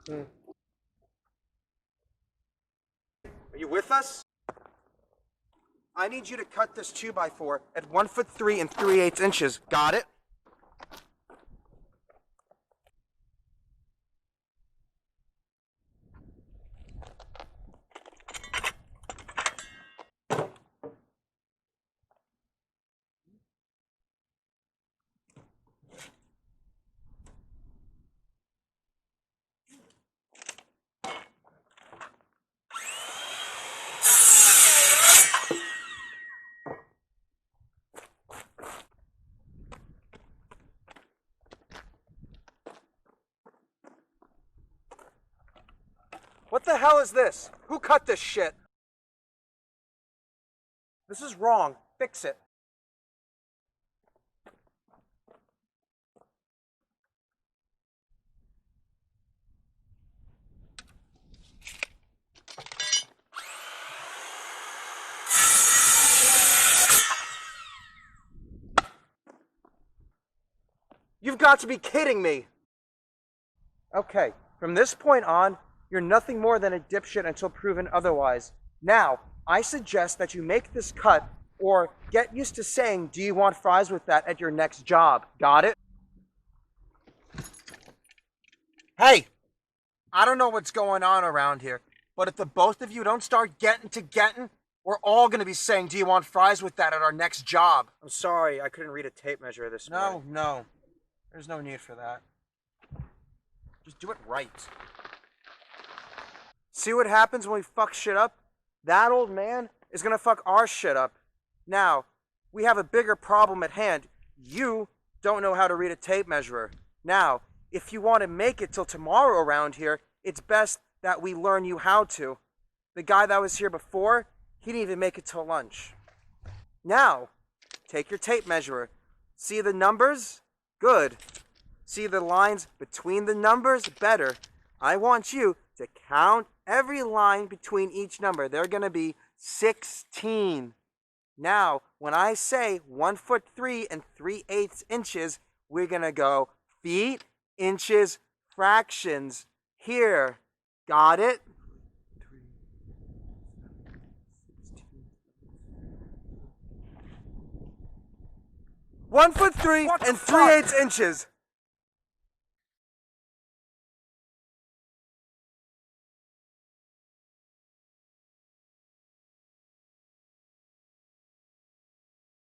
Are you with us? I need you to cut this 2x4 at 1'3" and 3/8 inches. Got it? What the hell is this? Who cut this shit? This is wrong. Fix it. You've got to be kidding me. Okay, from this point on, you're nothing more than a dipshit until proven otherwise. Now, I suggest that you make this cut or get used to saying, "Do you want fries with that?" at your next job. Got it? Hey, I don't know what's going on around here, but if the both of you don't start getting, we're all going to be saying, "Do you want fries with that?" at our next job. I'm sorry, I couldn't read a tape measure this morning. No. There's no need for that. Just do it right. See what happens when we fuck shit up? That old man is gonna fuck our shit up. Now, we have a bigger problem at hand. You don't know how to read a tape measure. Now, if you want to make it till tomorrow around here, it's best that we learn you how to. The guy that was here before, he didn't even make it till lunch. Now, take your tape measure. See the numbers? Good. See the lines between the numbers? Better. I want you to count every line between each number. They're going to be 16. Now, when I say 1'3" and 3/8 inches, we're going to go feet, inches, fractions. Here. Got it? 1'3" and 3/8 inches.